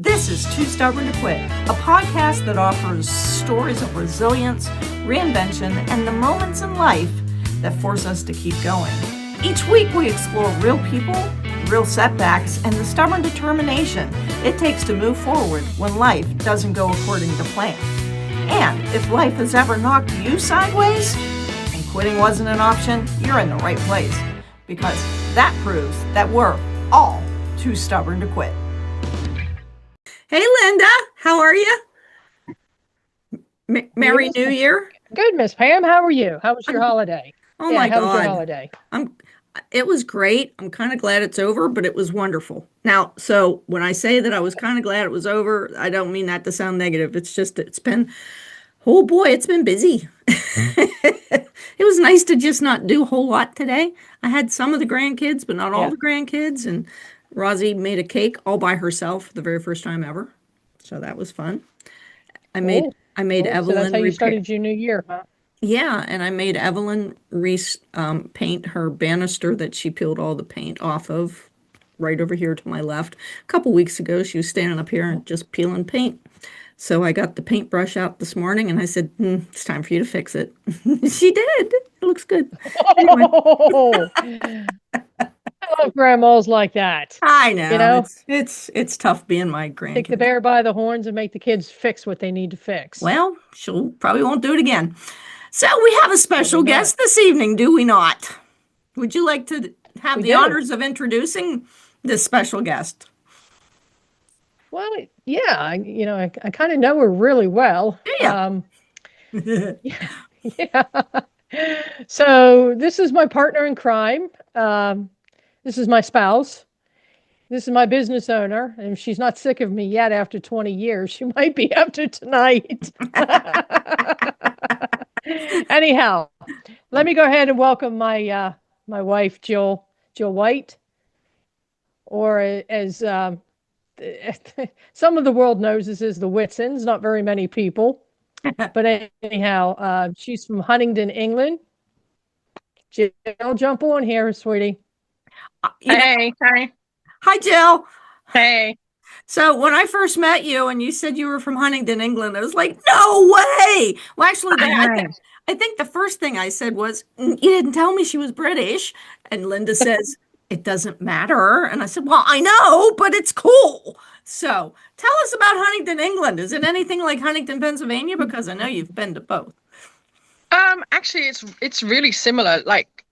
This is Too Stubborn to Quit, a podcast that offers stories of resilience, reinvention, and the moments in life that force us to keep going. Each week we explore real people, real setbacks, and the stubborn determination it takes to move forward when life doesn't go according to plan. And if life has ever knocked you sideways and quitting wasn't an option, you're in the right place, because that proves that we're all too stubborn to quit. Hey, Linda, how are you? Merry New Year. Good, Miss Pam. How are you? How was your holiday? Oh my how was your God. holiday? It was great. I'm kind of glad it's over, but it was wonderful. Now, so when I say that I was kind of glad it was over, I don't mean that to sound negative. It's just, it's been, oh boy, it's been busy. It was nice to just not do a whole lot today. I had some of the grandkids, but not all the grandkids. And Rosie made a cake all by herself for the very first time ever. So that was fun. I made Evelyn. So that's how you started your new year, huh? Yeah, and I made Evelyn paint her banister that she peeled all the paint off of right over here to my left. A couple weeks ago, she was standing up here and just peeling paint. So I got the paintbrush out this morning and I said, it's time for you to fix it. She did. It looks good. Anyway. Oh, I love grandmas like that. I know. You know? It's tough being my grandkid. Take the bear by the horns and make the kids fix what they need to fix. Well, she'll probably won't do it again. So we have a special guest this evening, do we not? Would you like to have the honors of introducing this special guest? Well, yeah, I kind of know her really well. Yeah. Yeah. So this is my partner in crime. This is my spouse. This is my business owner, and she's not sick of me yet after 20 years. She might be after tonight. Anyhow, let me go ahead and welcome my my wife, Jill White, or as some of the world knows, this is the Whitsons. Not very many people, but anyhow, she's from Huntingdon, England. Jill, jump on here, sweetie. Hey, hi. Hi, Jill. Hey. So when I first met you and you said you were from Huntingdon, England, I was like, no way. Well, actually, I think the first thing I said was, you didn't tell me she was British. And Linda says, it doesn't matter. And I said, well, I know, but it's cool. So tell us about Huntingdon, England. Is it anything like Huntingdon, Pennsylvania? Because I know you've been to both. Actually, it's really similar, like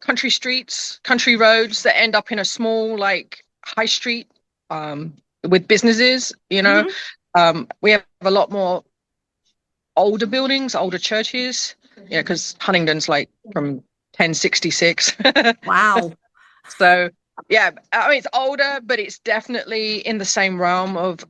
country streets, country roads that end up in a small, like, high street with businesses, you know. Mm-hmm. We have a lot more older buildings, older churches, because Huntingdon's like from 1066. Wow. So, yeah, I mean, it's older, but it's definitely in the same realm of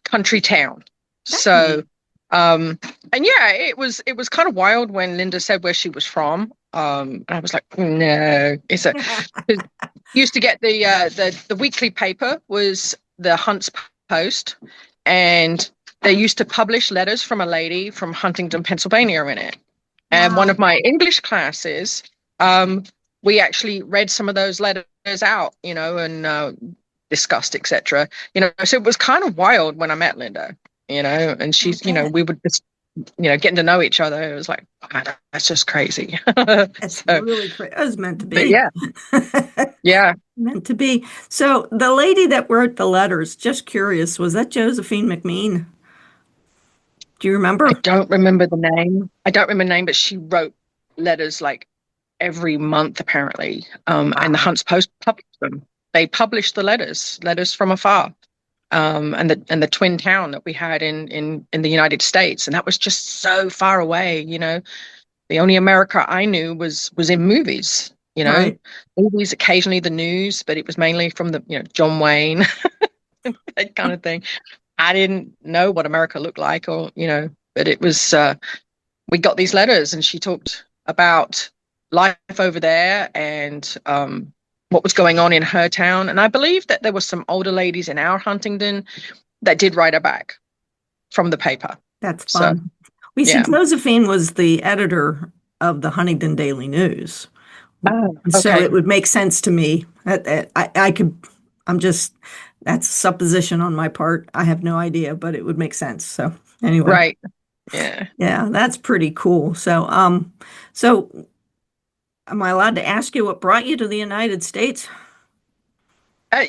country town. So, and yeah, it was kind of wild when Linda said where she was from. And I was like, no, used to get the weekly paper was the Hunt's Post, and they used to publish letters from a lady from Huntingdon, Pennsylvania in it. And one of my English classes, we actually read some of those letters out, and discussed, etc. So it was kind of wild when I met Linda, and she's, we would just, getting to know each other. It was like, wow, that's just crazy. That's really crazy. It was meant to be. Yeah. Yeah. Meant to be. So the lady that wrote the letters, just curious, was that Josephine McMean? Do you remember? I don't remember the name. But she wrote letters like every month, apparently. And the Hunt's Post published them. They published the letters from afar. And the twin town that we had in the United States, and that was just so far away. The only America I knew was in movies. Right. Movies, occasionally the news, but it was mainly from the John Wayne, that kind of thing. I didn't know what America looked like, or but it was. We got these letters, and she talked about life over there and what was going on in her town. And I believe that there were some older ladies in our Huntingdon that did write her back from the paper. That's fun. Josephine was the editor of the Huntingdon Daily News. Oh, okay. So it would make sense to me. I'm just That's a supposition on my part. I have no idea, but it would make sense. So anyway, Right. Yeah. yeah, that's pretty cool. So am I allowed to ask you what brought you to the United States?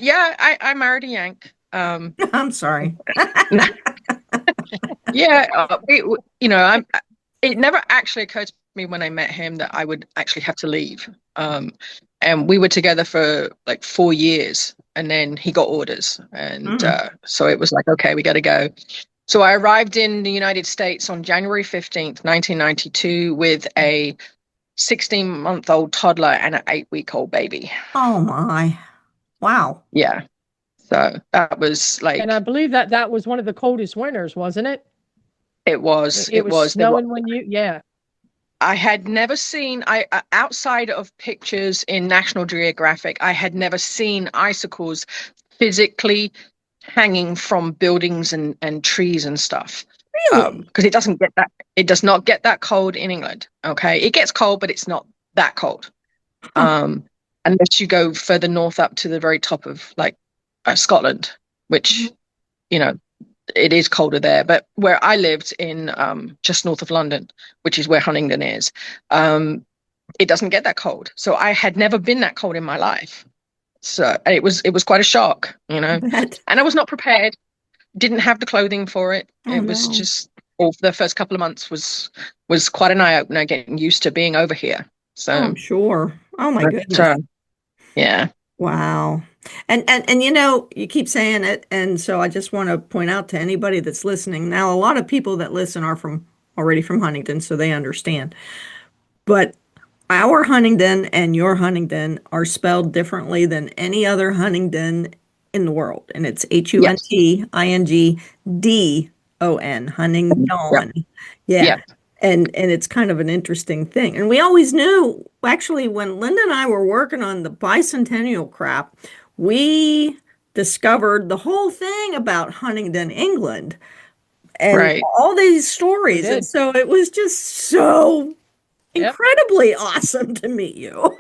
Yeah, I married a Yank. I'm sorry. Yeah, it never actually occurred to me when I met him that I would actually have to leave. And we were together for like 4 years, and then he got orders, and Mm. so it was like, okay, we got to go. So I arrived in the United States on January 15th, 1992, with a 16-month-old toddler and an 8-week-old baby. Oh my. Wow. Yeah, so that was And I like believe that that was one of the coldest winters, wasn't it? it was. It It was was. There were snowing when you, yeah. I had never seen I outside of pictures in National Geographic, I had never seen icicles physically hanging from buildings and trees and stuff. Really? Because it does not get that cold in England. Okay. It gets cold, but it's not that cold. Huh. Unless you go further north up to the very top of like Scotland, which, you know, it is colder there. But where I lived in just north of London, which is where Huntingdon is, it doesn't get that cold. So I had never been that cold in my life. So and it was quite a shock, you know. That. And I was not prepared. Didn't have the clothing for it. Oh It was no. just the first couple of months was quite an eye opener getting used to being over here. Oh, So, I'm sure. Oh my but, goodness. yeah, Wow. And you know, you keep saying it, and so I just want to point out to anybody that's listening. Now, a lot of people that listen are from already from Huntington, so they understand. But our Huntingdon and your Huntingdon are spelled differently than any other Huntingdon in the world. And it's yes, Huntingdon, yeah, Huntingdon. Yeah. yeah, And it's kind of an interesting thing. And we always knew, actually, when Linda and I were working on the bicentennial crap, we discovered the whole thing about Huntingdon, England, and right. all these We stories. And did. so it was just so Yep. incredibly awesome to meet you.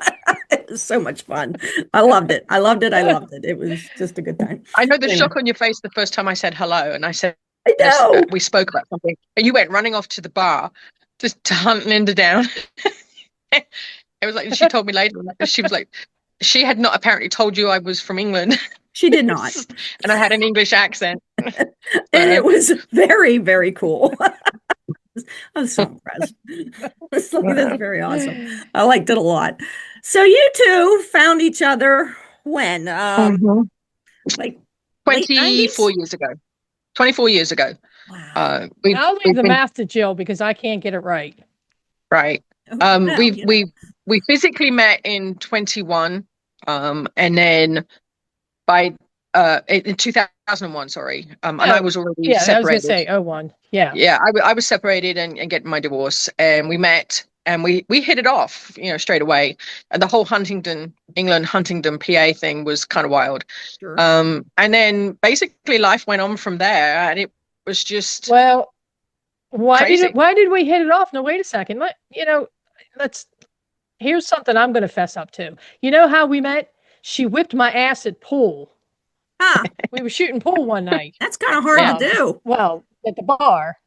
It was so much fun. I loved it. I loved it. I loved it. It was just a good time. I know the Anyway, shock on your face the first time I said hello, and I said I know. we spoke about something, and you went running off to the bar just to hunt Linda down. It was like she told me later. She was like, she had not apparently told you I was from England, She did not. and I had an English accent. And it So, was very, very cool. I was so impressed. It's like, that's yeah. very awesome. I liked it a lot. So you two found each other when? Mhm. Like late 24 90s? years ago. 24 years ago. Wow. I'll leave We've the been math to Jill because I can't get it right. right. Well, you know. We physically met in 21, and then by in 2001, sorry. And I Oh, was already yeah, I was going to separated. say oh 01. Yeah. Yeah, I was separated and getting my divorce, and we met and we hit it off, you know, straight away. And the whole Huntingdon, PA thing was kind of wild. Sure. And then basically life went on from there, and it was just Well, crazy. why did we hit it off? No, wait a second. Let's here's something I'm going to fess up to. You know how we met? She whipped my ass at pool. Ah, We were shooting pool one night. that's kind of hard to do. Well, at the bar,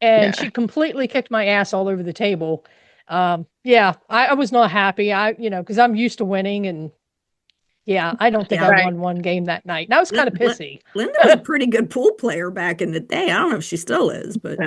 and Yeah. she completely kicked my ass all over the table. Yeah, I was not happy. Because I'm used to winning, and yeah, I don't think Yeah. I Right. won one game that night. And I was kind of pissy. Linda was a pretty good pool player back in the day. I don't know if she still is, but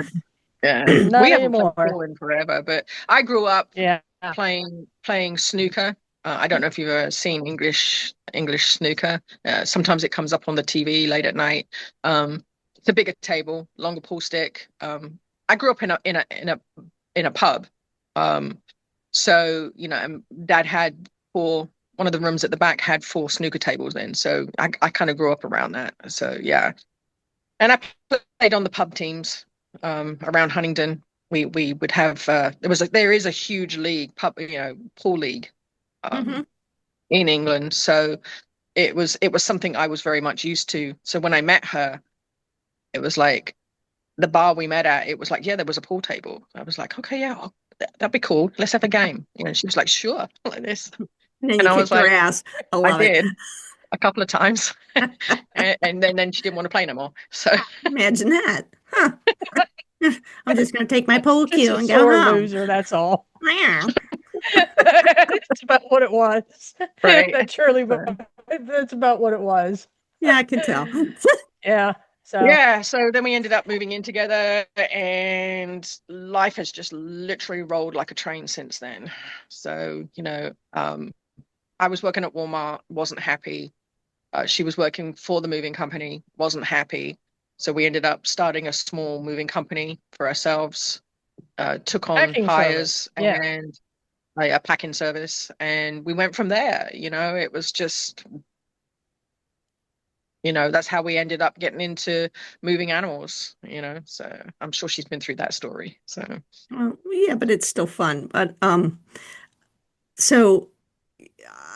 Yeah. Not We haven't played anymore. pool in forever, but I grew up Yeah. playing snooker. I don't know if you've ever seen English snooker. Sometimes it comes up on the TV late at night. It's a bigger table, longer pool stick. I grew up in a pub. So, you know, Dad had one of the rooms at the back had 4 snooker tables in. So I kind of grew up around that. So yeah. And I played on the pub teams around Huntingdon. We would have there is a huge league, pool league Mhm. in England. So it was something I was very much used to. So when I met her, it was like the bar we met at, it was like, yeah, there was a pool table. I was like, okay, yeah, that'd be cool. Let's have a game. You know, she was like, sure, like this. And then And you I was kicked her like, ass. I I love it. did. a couple of times, and then she didn't want to play no more. So Imagine that. Huh. I'm just going to take my pole Just cue a and go sore home. loser, that's all. Yeah. That's about what it was. Right. That's about what it was. Yeah, I can tell. Yeah. So Yeah, so then we ended up moving in together, and life has just literally rolled like a train since then. So, I was working at Walmart, wasn't happy. She was working for the moving company, wasn't happy. So we ended up starting a small moving company for ourselves, took on packing hires service. Yeah. and a packing service. And we went from there. It was just, that's how we ended up getting into moving animals, So I'm sure she's been through that story. So Well, yeah, but it's still fun. But so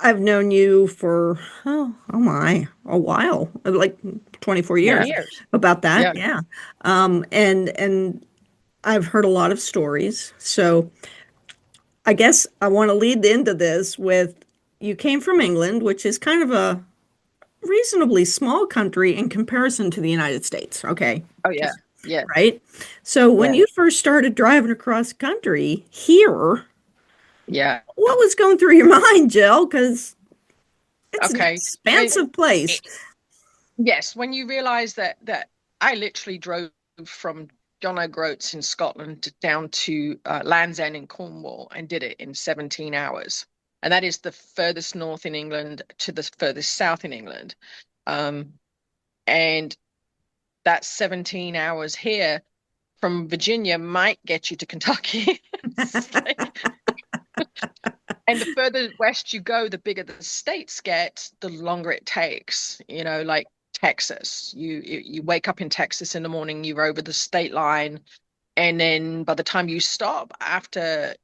I've known you for oh my, a while, like 24 yeah, years. 20 years. About that, yeah. yeah. And I've heard a lot of stories. So I guess I want to lead into this with you came from England, which is kind of a reasonably small country in comparison to the United States. Okay. Oh, yeah, yeah, Right. So when yeah, you first started driving across country here, yeah. what was going through your mind, Jill? Because it's an Okay. I mean, expansive place. yes, when you realize that I literally drove from John O'Groats in Scotland down to Land's End in Cornwall and did it in 17 hours. And that is the furthest north in England to the furthest south in England. And that's 17 hours here from Virginia might get you to Kentucky. And the further west you go, the bigger the states get, the longer it takes. Like Texas, you wake up in Texas in the morning, you're over the state line, and then by the time you stop after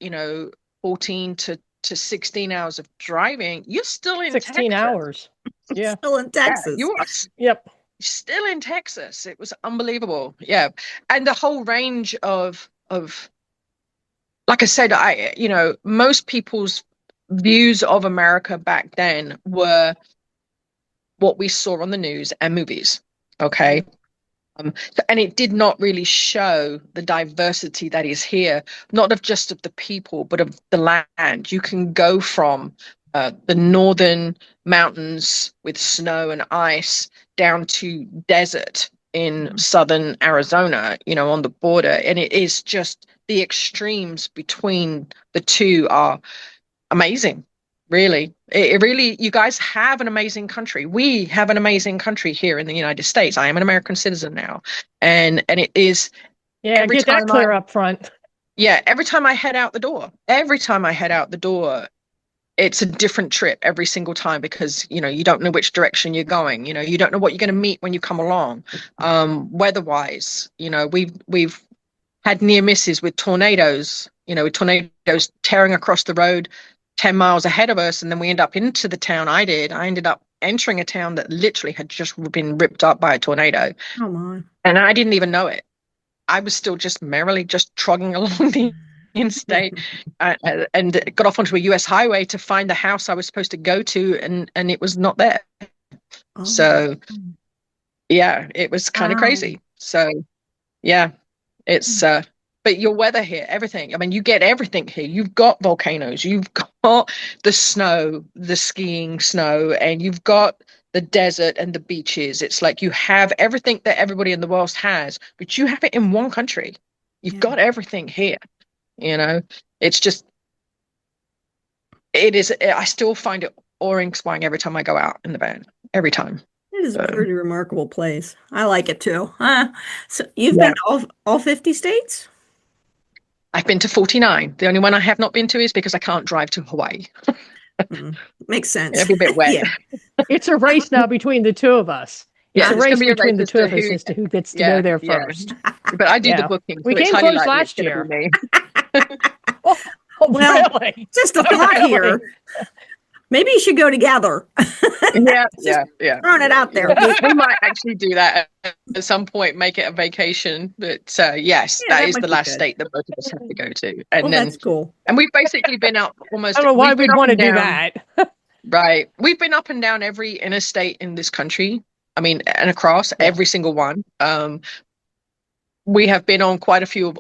14 to 16 hours of driving, you're still in 16 Texas. hours. Yeah. Still in Yeah, Texas. you are Yep. still in Texas. It was unbelievable. Yeah, and the whole range of like I said, most people's views of America back then were what we saw on the news and movies. Okay. And it did not really show the diversity that is here, not of just of the people, but of the land. You can go from the northern mountains with snow and ice down to desert in southern Arizona, on the border. And it is just the extremes between the two are amazing. Really, it really, you guys have an amazing country. We have an amazing country here in the United States. I am an American citizen now, and it is. Yeah, get that clear up front. Yeah, every time I head out the door, it's a different trip every single time because you don't know which direction you're going. You don't know what you're going to meet when you come along. Weather-wise, we've had near misses with tornadoes. With tornadoes tearing across the road 10 miles ahead of us, and then we end up into the town. I ended up entering a town that literally had just been ripped up by a tornado. Oh my. And I didn't even know it. I was still just merrily just trogging along the interstate and got off onto a US highway to find the house I was supposed to go to, and it was not there. Oh. So yeah, it was kind of crazy. So yeah, it's but your weather here, everything. I mean, you get everything here. You've got volcanoes, you've got the snow, the skiing snow, and you've got the desert and the beaches. It's like you have everything that everybody in the world has, but you have it in one country. You've got everything here. It's just, it is, I still find it awe-inspiring every time I go out in the van, every time. It is a pretty remarkable place. I like it too. So you've been to all 50 states? I've been to 49. The only one I have not been to is because I can't drive to Hawaii. Makes sense. It'll be a bit wet. Yeah. It's a race now between the two of us. It's a race between the two of us as to who gets to go there first. But I do the booking. We came close last year. Well, really? just a thought here. Maybe you should go together. Yeah. Throwing it out there. We might actually do that at some point, make it a vacation. But yes, that is the last state that both of us have to go to. And then that's cool. And we've basically been out almost. I don't know why we'd want to do that. Right. We've been up and down every interstate in this country. I mean, and across every single one. We have been on quite a few of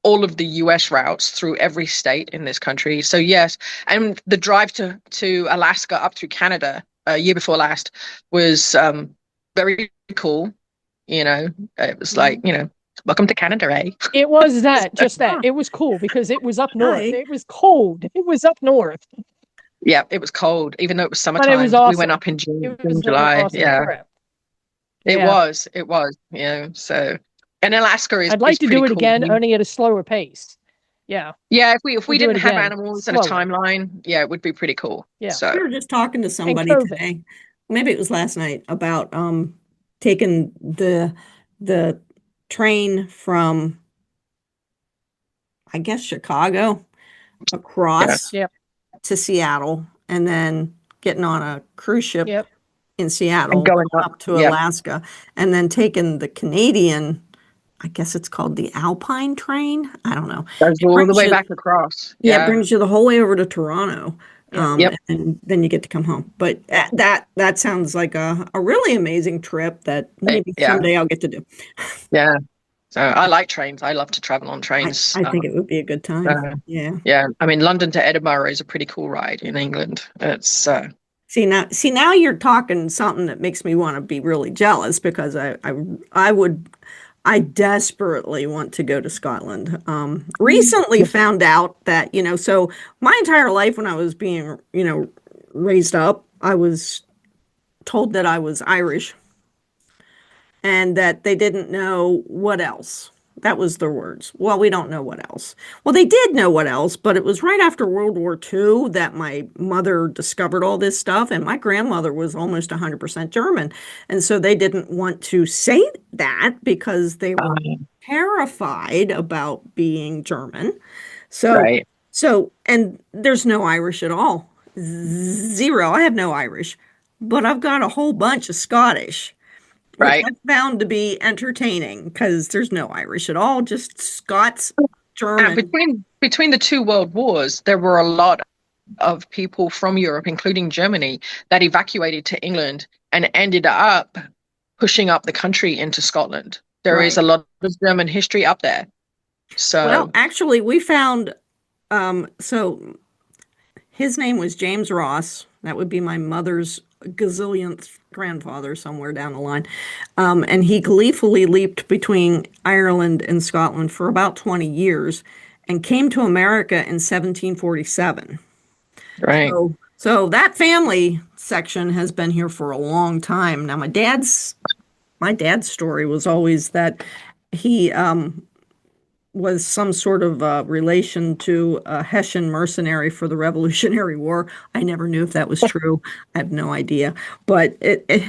all of the US routes through every state in this country. So yes, and the drive to Alaska up through Canada year before last was very cool. You know, it was like, you know, welcome to Canada, eh? It was that, just that. It was cool because it was up north. Hi. It was cold. It was up north. Yeah, it was cold, even though it was But summertime. it was awesome. We went up in June, It was an July. awesome Yeah, trip. it Yeah. was. It was. You know, so and Alaska is. I'd like is to pretty do it cool. again, only at a slower pace. Yeah. Yeah, if we do it didn't have again, animals and a slower. timeline, yeah, it would be pretty cool. Yeah. So We were just talking to somebody COVID. today. Maybe it was last night about taking the train from, I guess, Chicago across Yep. to Seattle and then getting on a cruise ship Yep. in Seattle, and going up to yeah, Alaska, and then taking the Canadian, I guess it's called the Alpine train. I don't know. goes It all the brings way you, back across. yeah, it Yeah, brings you the whole way over to Toronto. Yeah. Yep. And then you get to come home. But that sounds like a really amazing trip that maybe yeah, someday I'll get to do. yeah. So I like trains. I love to travel on I, trains. I think it would be a good time. Uh, Yeah. yeah, I mean, London to Edinburgh is a pretty cool ride in England. It's See now you're talking something that makes me want to be really jealous because I desperately want to go to Scotland. Recently found out that, so my entire life when I was being, raised up, I was told that I was Irish and that they didn't know what else. That was their words. Well, we don't know what else. Well, they did know what else, but it was right after World War II that my mother discovered all this stuff, and my grandmother was almost 100% German. And so they didn't want to say that because they were terrified about being German. So, right, and there's no Irish at all. Zero. I have no Irish, but I've got a whole bunch of Scottish, which right. I found to be entertaining because there's no Irish at all, just Scots, And German. between the two world wars, there were a lot of people from Europe, including Germany, that evacuated to England and ended up pushing up the country into Scotland. There is Right. a lot of German history up there. So Well, actually, we found, so his name was James Ross. That would be my mother's gazillionth grandfather somewhere down the line. And he gleefully leaped between Ireland and Scotland for about 20 years and came to America in 1747. right, So that family section has been here for a long time. Now, my dad's story was always that he was some sort of relation to a Hessian mercenary for the Revolutionary War. I never knew if that was true. I have no idea, but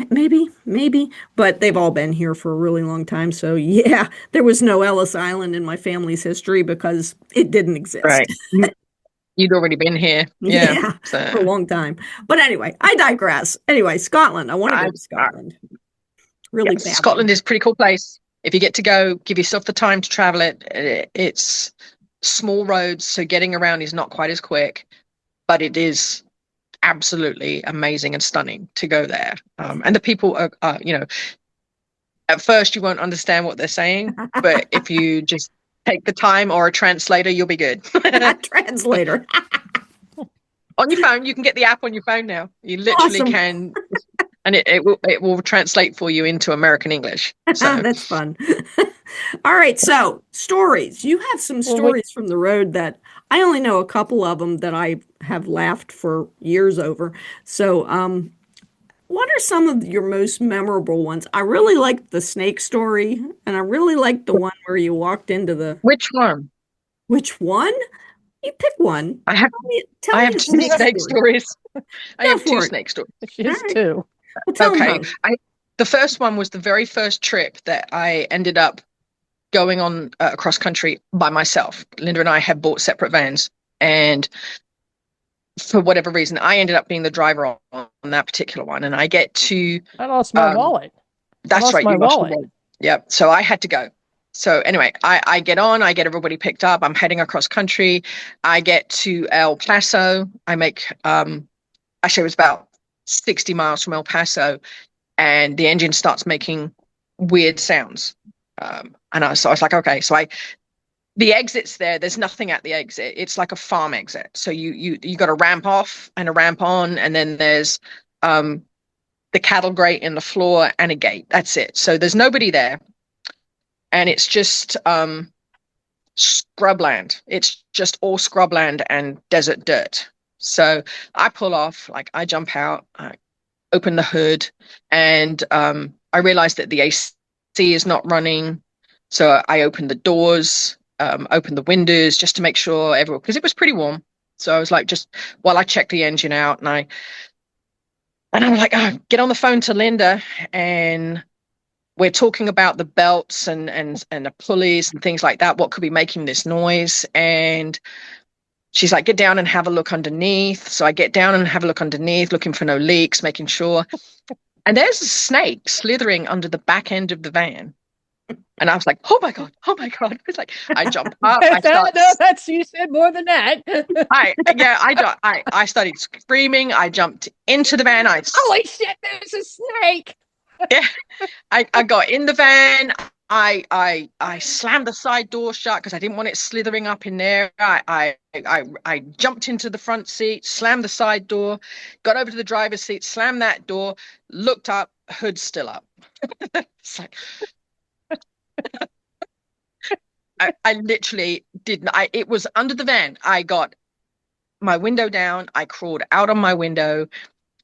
maybe. But they've all been here for a really long time. So yeah, there was no Ellis Island in my family's history because it didn't exist. right. You'd already been here. Yeah. Yeah, So for a long time. But anyway, I digress. Anyway, Scotland. I want to go to Scotland. Really yes, badly. Scotland is a pretty cool place. If you get to go, give yourself the time to travel it. It's small roads, so getting around is not quite as quick, but it is absolutely amazing and stunning to go there. And the people are, at first you won't understand what they're saying, but if you just take the time or a translator, you'll be good. Translator. On your phone, you can get the app on your phone now. You literally Awesome. can, and it will translate for you into American English. So That's fun. All right, so stories. You have some stories from the road that I only know a couple of them that I have laughed for years over. So, what are some of your most memorable ones? I really liked the snake story, and I really liked the one where you walked into the. which one? Which one? You pick one. I have Tell I me have a two snake story. stories. I Go have two for it. snake stories. She is All right. too. Well, tell me Okay. both. The first one was the very first trip that I ended up going on across country by myself. Linda and I had bought separate vans, and for whatever reason, I ended up being the driver on that particular one. And I get to I lost my wallet. that's lost right, my you lost your wallet. wallet. Yep. So I had to go. So anyway, I get on, I get everybody picked up. I'm heading across country. I get to El Paso. I make actually it was about 60 miles from El Paso, and the engine starts making weird sounds. And I was like, okay, so the exit's there's nothing at the exit. It's like a farm exit. So you got a ramp off and a ramp on, and then there's the cattle grate in the floor and a gate. That's it. So there's nobody there. And it's just scrubland. It's just all scrubland and desert dirt. So I pull off, like I jump out, I open the hood, and I realize that the AC is not running. So I open the doors, open the windows just to make sure everyone, because it was pretty warm. So I was like, just while I check the engine out, and I'm like, oh, get on the phone to Linda, and we're talking about the belts and the pulleys and things like that. What could be making this noise? And she's like, get down and have a look underneath. So I get down and have a look underneath, looking for no leaks, making sure. And there's a snake slithering under the back end of the van. And I was like, oh my God. It's like, I jump up. That's, you said more than that. I started screaming. I jumped into the van. Holy shit, there's a snake. Yeah. I got in the van. I slammed the side door shut because I didn't want it slithering up in there. I jumped into the front seat, slammed the side door, got over to the driver's seat, slammed that door, looked up, hood still up. It's like, I literally didn't. It was under the van. I got my window down. I crawled out on my window,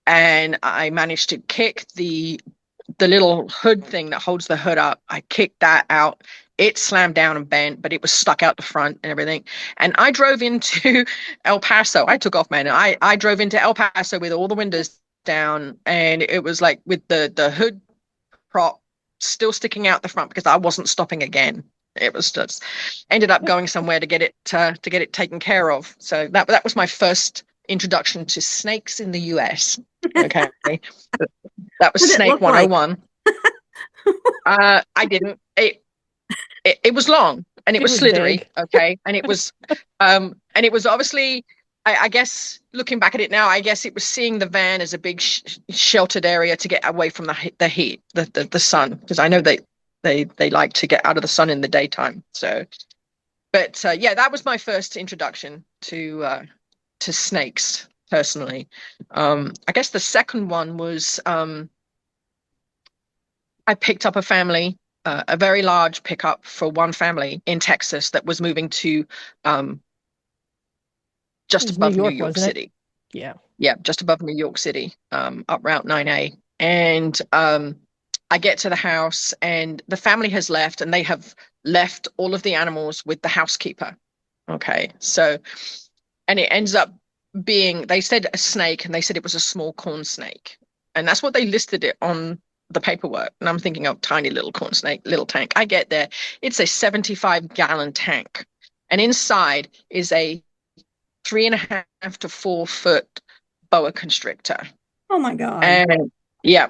and I managed to kick the little hood thing that holds the hood up. I kicked that out. It slammed down and bent, but it was stuck out the front and everything. And I drove into El Paso. I took off, man. I drove into El Paso with all the windows down, and it was like with the hood prop still sticking out the front because I wasn't stopping again. It was just ended up going somewhere to get it taken care of. So that was my first introduction to snakes in the US. Okay. That was Snake 101. Like? I didn't. It was long and it was slithery. Big. Okay. And it was obviously, I guess looking back at it now, I guess it was seeing the van as a big sheltered area to get away from the heat, the sun, because I know they like to get out of the sun in the daytime. So, but yeah, that was my first introduction to snakes personally. I guess the second one was I picked up a family, a very large pickup for one family in Texas that was moving to just above New York City. Yeah, just above New York City, up Route 9A. And I get to the house, and the family has left, and they have left all of the animals with the housekeeper. Okay, so, and it ends up being, they said a snake, and they said it was a small corn snake. And that's what they listed it on the paperwork. And I'm thinking, oh, tiny little corn snake, little tank. I get there. It's a 75-gallon tank. And inside is a 3.5 to 4 foot boa constrictor. Oh my God. And yeah,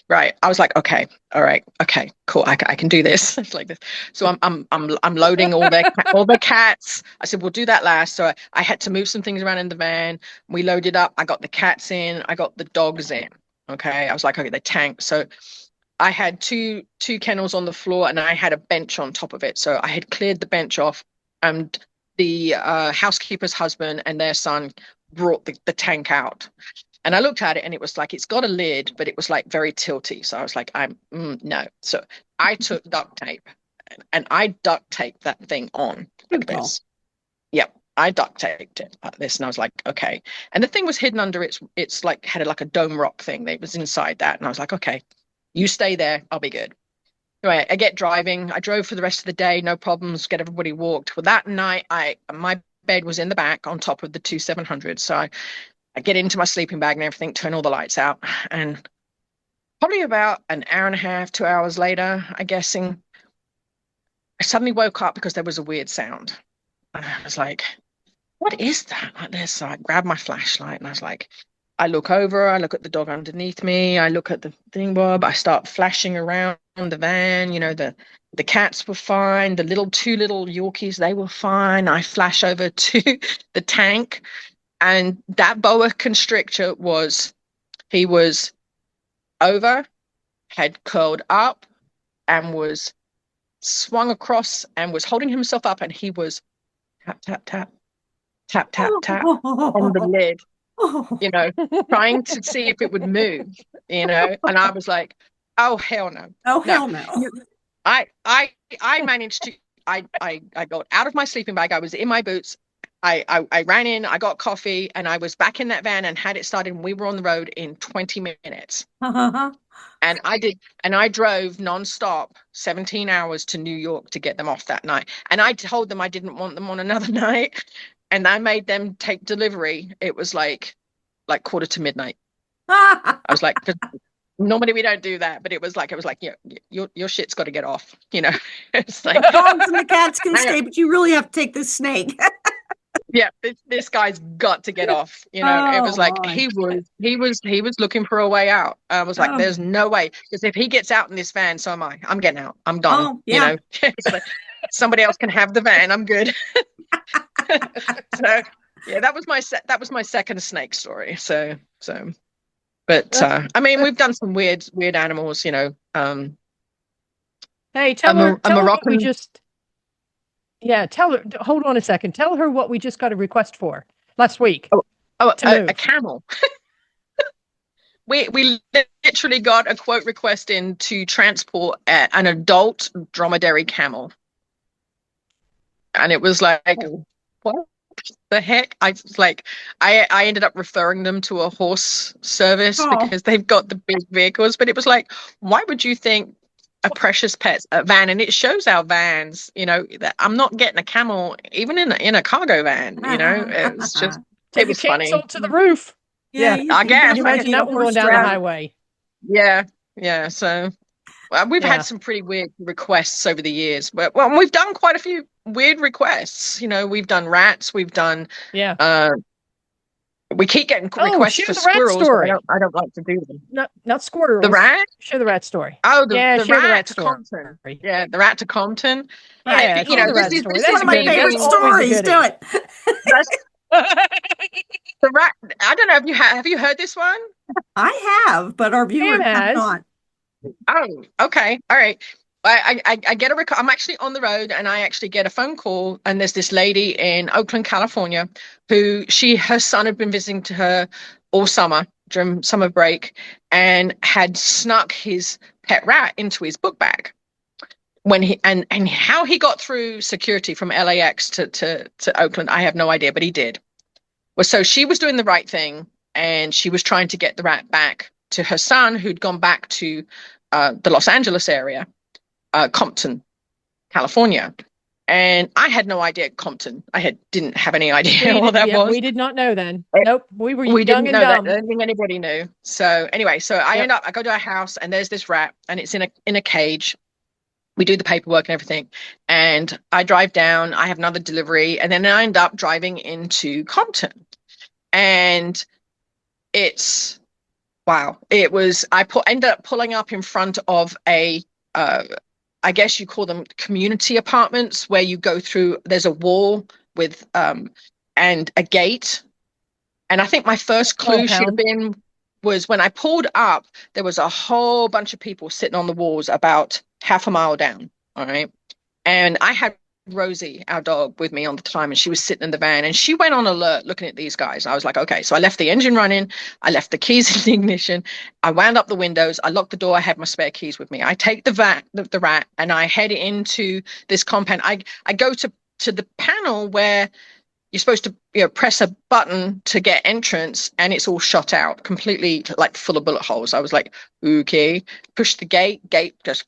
right. I was like, okay, all right, okay, cool. I can do this. It's like this. So I'm loading all the cats. I said, we'll do that last. So I had to move some things around in the van. We loaded up. I got the cats in. I got the dogs in. Okay. I was like, okay, the tank. So I had two kennels on the floor, and I had a bench on top of it. So I had cleared the bench off, and the housekeeper's husband and their son brought the tank out. And I looked at it, and it was like, it's got a lid, but it was like very tilty. So I was like, no. So I took duct tape, and I duct taped that thing on like this. Yep. I duct taped it like this. And I was like, okay. And the thing was hidden under it's like, had like a dome rock thing that was inside that. And I was like, okay, you stay there. I'll be good. Anyway, I get driving. I drove for the rest of the day. No problems. Get everybody walked. Well, that night, my bed was in the back on top of the 2700. So I get into my sleeping bag and everything, turn all the lights out. And probably about an hour and a half, 2 hours later, I'm guessing, I suddenly woke up because there was a weird sound. I was like, what is that? Like this. So I grabbed my flashlight, and I was like, I look over, I look at the dog underneath me, I look at the thing bob, I start flashing around the van, the cats were fine, the two little Yorkies, they were fine. I flash over to the tank, And that boa constrictor he was over, had curled up, and was swung across and was holding himself up, and he was tap, tap, tap, tap, tap, tap on the lid, you know, trying to see if it would move, you know. And I was like, oh, hell no. Oh, No. hell no. I managed to, I got out of my sleeping bag. I was in my boots. I ran in, I got coffee, and I was back in that van and had it started. And we were on the road in 20 minutes. And I drove nonstop 17 hours to New York to get them off that night. And I told them I didn't want them on another night. And I made them take delivery. It was like quarter to midnight. I was like, normally we don't do that, but it was like, yeah, your shit's got to get off, you know. It's like the dogs and the cats can stay, but you really have to take this snake. Yeah, this guy's got to get off, you know. It was like he was looking for a way out. I was like, there's no way, because if he gets out in this van, so am I. I'm getting out. I'm done. You know. Like, somebody else can have the van. I'm good. So yeah, that was my second snake story. So but I mean, we've done some weird animals, you know. Hey, tell her what we just. Yeah, tell her. Hold on a second. Tell her what we just got a request for last week. A camel. We literally got a quote request in to transport an adult dromedary camel, and it was like, what the heck? I was like, I ended up referring them to a horse service because they've got the big vehicles, but it was like, why would you think a precious pet van? And it shows our vans, you know, that I'm not getting a camel even in a cargo van, you know. It's just it was funny. To the roof. Yeah, I guess. You imagine that going down the highway. Yeah. So we've had some pretty weird requests over the years, but we've done quite a few weird requests. You know, we've done rats, we've done we keep getting requests for squirrels. I don't like to do them. Not squirrels. The rat? Share the rat story. Oh, the rat to story. Compton. Yeah, the rat to Compton. Yeah, you know, this is one of my favorite stories. Do it. The rat. I don't know if have you heard this one? I have, but our viewers have not. Oh, okay, all right. I get I'm actually on the road, and I actually get a phone call, and there's this lady in Oakland, California, who her son had been visiting to her all summer during summer break, and had snuck his pet rat into his book bag. When he and how he got through security from LAX to Oakland, I have no idea, but he did. Well, so she was doing the right thing, and she was trying to get the rat back to her son, who'd gone back to the Los Angeles area. Compton, California, and I had no idea Compton. Didn't have any idea what that was. We did not know then. Nope, we were young didn't and know dumb. That. I don't think anybody knew. So anyway, I go to a house, and there's this rat, and it's in a cage. We do the paperwork and everything, and I drive down. I have another delivery, and then I end up driving into Compton, and it's wow. It was ended up pulling up in front of a. I guess you call them community apartments, where you go through, there's a wall with and a gate. And I think my first clue should have been was when I pulled up, there was a whole bunch of people sitting on the walls about half a mile down. All right. And I had Rosie, our dog, with me on the time, and she was sitting in the van, and she went on alert looking at these guys. I was like, okay. So I left the engine running, I left the keys in the ignition, I wound up the windows, I locked the door, I had my spare keys with me. I take the rat, and I head into this compound. I go to the panel where you're supposed to press a button to get entrance, and it's all shot out, completely like full of bullet holes. I was like, okay. Push the gate just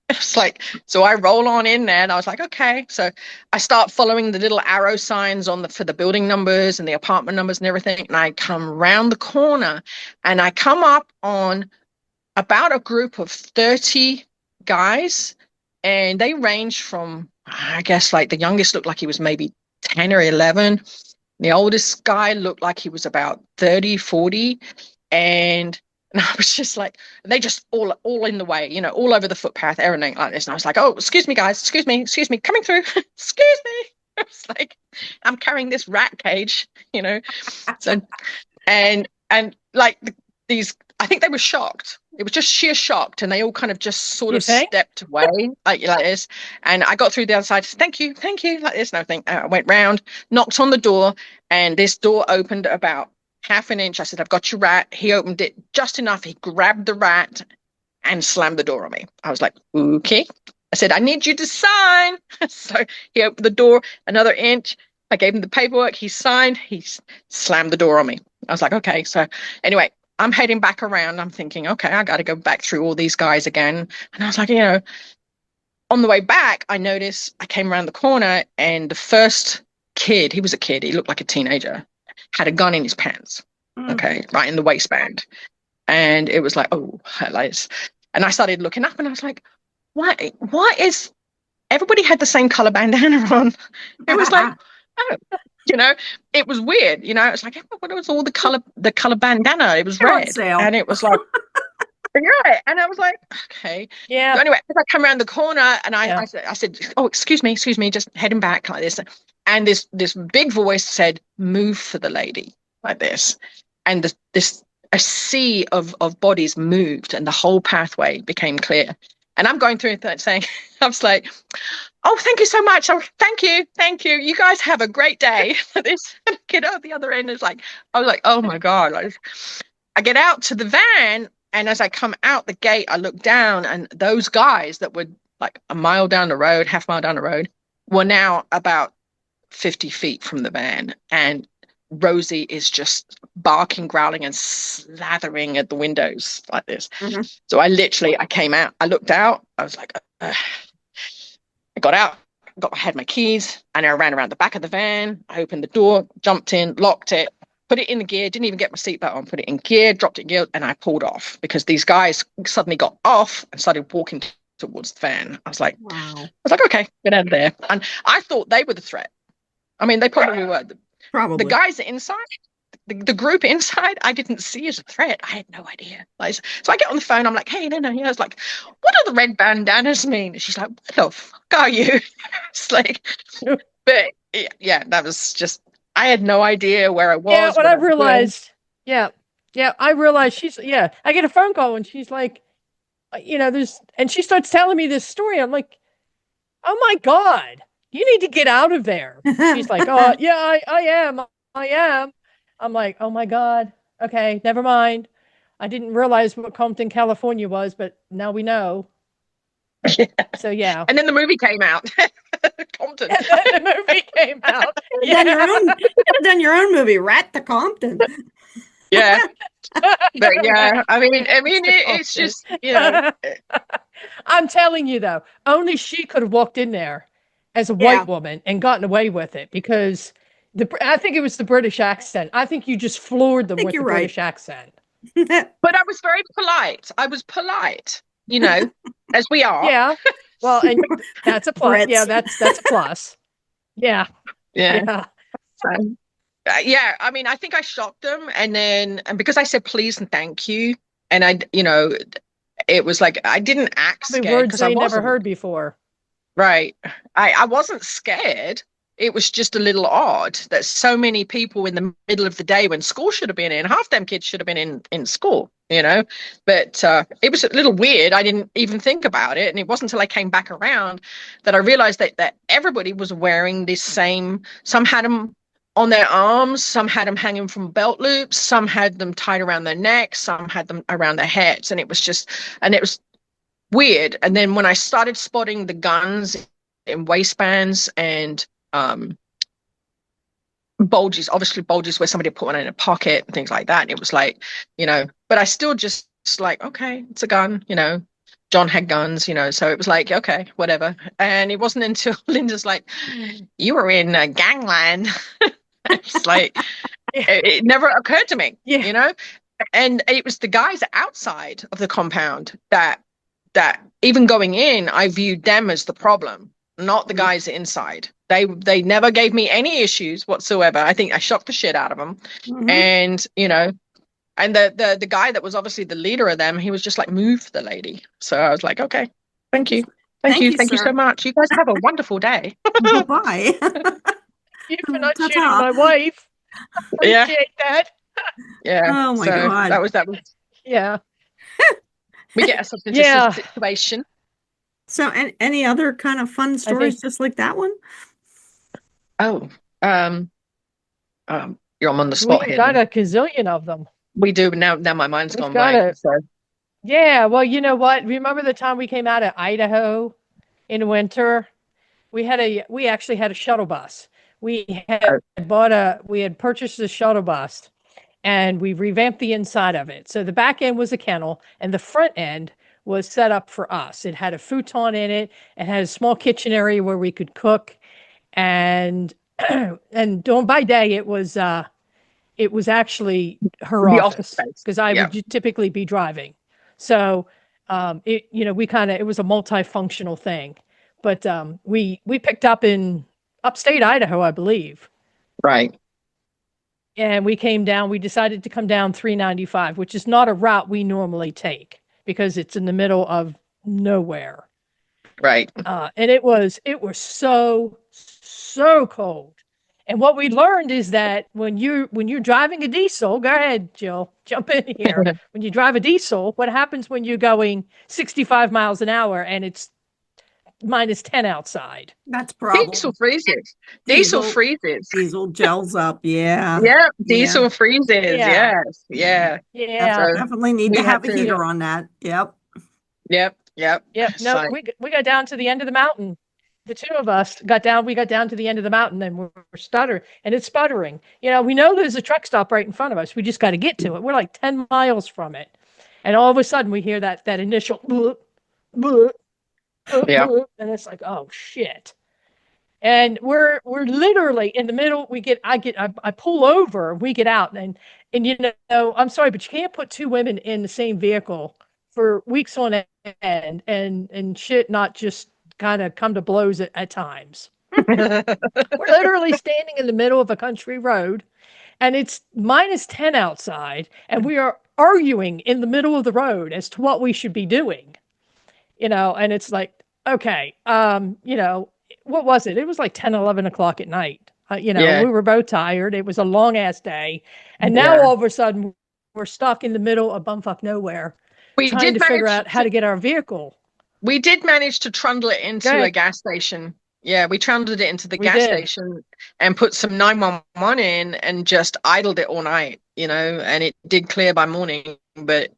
it's like, so I roll on in there, and I was like, okay. So I start following the little arrow signs for the building numbers and the apartment numbers and everything. And I come round the corner, and I come up on about a group of 30 guys, and they range from, I guess, like the youngest looked like he was maybe 10 or 11. The oldest guy looked like he was about 30, 40. And I was just like, they just all in the way, all over the footpath, everything like this. And I was like, oh, excuse me, guys, excuse me, coming through, excuse me. It's like I'm carrying this rat cage, you know. So and like these, I think they were shocked. It was just sheer shocked, and they all kind of just sort You of think? stepped away like this. And I got through the other side. Thank you, like this. And everything. I went round, knocked on the door, and this door opened about half an inch. I said, "I've got your rat." He opened it just enough. He grabbed the rat and slammed the door on me. I was like, "Okay." I said, "I need you to sign." So he opened the door another inch. I gave him the paperwork. He signed. He slammed the door on me. I was like, "Okay." So anyway, I'm heading back around. I'm thinking, okay, I got to go back through all these guys again. And I was like, on the way back, I noticed I came around the corner and the first kid, he was a kid, he looked like a teenager, had a gun in his pants, okay, right in the waistband. And it was like, oh, highlights. And I started looking up and I was like, why is everybody had the same color bandana on? It was like, oh, it was weird. It's like, what was all the color bandana? It was red. And it was like, yeah. And I was like, okay. Yeah. So anyway, as I come around the corner and I said, oh, excuse me, just heading back like this. And this big voice said, move for the lady, like this. And a sea of bodies moved and the whole pathway became clear. And I'm going through that saying, I was like, oh, thank you so much. Oh, thank you. You guys have a great day. This kid at the other end is like, I was like, oh my God. I get out to the van, and as I come out the gate, I look down, and those guys that were like a mile down the road, half mile down the road, were now about 50 feet from the van. And Rosie is just barking, growling, and slathering at the windows like this. Mm-hmm. So I came out, I looked out, I was like, I got out, had my keys, and I ran around the back of the van. I opened the door, jumped in, locked it, put it in the gear, didn't even get my seatbelt on, put it in gear, dropped it in gear, and I pulled off because these guys suddenly got off and started walking towards the van. I was like, wow. Okay, get out of there. And I thought they were the threat. I mean, they probably were. Probably. The guys inside, the group inside, I didn't see as a threat. I had no idea. So I get on the phone. I'm like, hey, no. I was like, what do the red bandanas mean? And she's like, what the fuck are you? It's like, but yeah, that was just, I had no idea where I was. Yeah, when I realized, I realized I get a phone call and she's like, and she starts telling me this story. I'm like, oh my God. You need to get out of there. She's like, oh, yeah, I am. I'm like, oh my God. Okay, never mind. I didn't realize what Compton, California was, but now we know. Yeah. So, yeah. And then the movie came out. Compton. And then the movie came out. Yeah. Done your own movie, Rat to Compton. Yeah. But yeah, I mean, it's just, I'm telling you, though, only she could have walked in there as a white woman and gotten away with it because I think it was the British accent. I think you just floored them with the British accent. But I was very polite. I was polite, as we are. Yeah. Well, and that's a plus. Brits. Yeah, that's a plus. Yeah. Yeah. Yeah. I mean, I think I shocked them, and because I said please and thank you, and it was like I didn't act scared words I never heard before. Right. I wasn't scared. It was just a little odd that so many people in the middle of the day when school should have been in, half them kids should have been in school, but it was a little weird. I didn't even think about it. And it wasn't until I came back around that I realized that everybody was wearing this same, some had them on their arms, some had them hanging from belt loops, some had them tied around their necks, some had them around their heads. And it was weird. And then when I started spotting the guns in waistbands and bulges where somebody put one in a pocket and things like that, and it was like, but I still just like, okay, it's a gun, John had guns, so it was like, okay, whatever. And it wasn't until Linda's like, you were in gangland. It's like, it never occurred to me, and it was the guys outside of the compound that even going in, I viewed them as the problem, not the guys inside. They never gave me any issues whatsoever. I think I shocked the shit out of them. Mm-hmm. And, and the guy that was obviously the leader of them, he was just like, move the lady. So I was like, okay, thank you. Thank you. Thank you sir. so much. You guys have a wonderful day. Bye-bye. You for not shooting Ta-ta. my wife. Yeah. Appreciate that. Yeah. Oh my So God. that was Yeah. we get ourselves into Yeah. some situation. So, any other kind of fun I stories think just like that one? Oh, um, you're on the spot we've here got then. a gazillion of them. We do now. Now my mind's We've gone got blank. a, So yeah. Well, you know what? Remember the time we came out of Idaho in winter? We actually had a shuttle bus. oh, We had purchased a shuttle bus and we revamped the inside of it. So the back end was a kennel and the front end was set up for us. It had a futon in it. It had a small kitchen area where we could cook and and during by day it was actually her the office office space. because I Yeah. would typically be driving. So it we kind of it was a multifunctional thing. But we picked up in upstate Idaho, I believe. Right. And we came down, we decided to come down 395, which is not a route we normally take because it's in the middle of nowhere. Right. And it was so cold. And what we learned is that when you're driving a diesel, go ahead, Jill, jump in here. When you drive a diesel, what happens when you're going 65 miles an hour and it's minus 10 outside? That's a Diesel problem. freezes. Diesel Diesel, freezes. diesel gels up. Yeah. Yeah. Yeah. Diesel freezes. Yeah, Yes. Yeah. yeah, So Definitely need we to had have a to. yeah, heater on that. Yep. Yep. Yep. yep. No, So we got down to the end of the mountain. The two of us got down. We got down to the end of the mountain, and we're stuttering, and it's sputtering. You know, we know there's a truck stop right in front of us. We just got to get to it. We're like 10 miles from it, and all of a sudden we hear that initial, bloop, bloop, bloop, yeah. bloop, and it's like, oh shit. And we're literally in the middle. I pull over. We get out, and you know, I'm sorry, but you can't put two women in the same vehicle for weeks on end, and shit not just kind of come to blows at times. We're literally standing in the middle of a country road, and it's minus 10 outside, and we are arguing in the middle of the road as to what we should be doing. You know, and it's like, okay, you know, what was it? It was like 10, 11 o'clock at night. You know, Yeah. we were both tired. It was a long ass day. And now Yeah. all of a sudden we're stuck in the middle of bumfuck nowhere We trying did to figure manage out how to get our vehicle. we did manage to trundle it Go into a ahead. gas station. Yeah, we trundled it into the We gas did. station and put some 911 in and just idled it all night, and it did clear by morning. But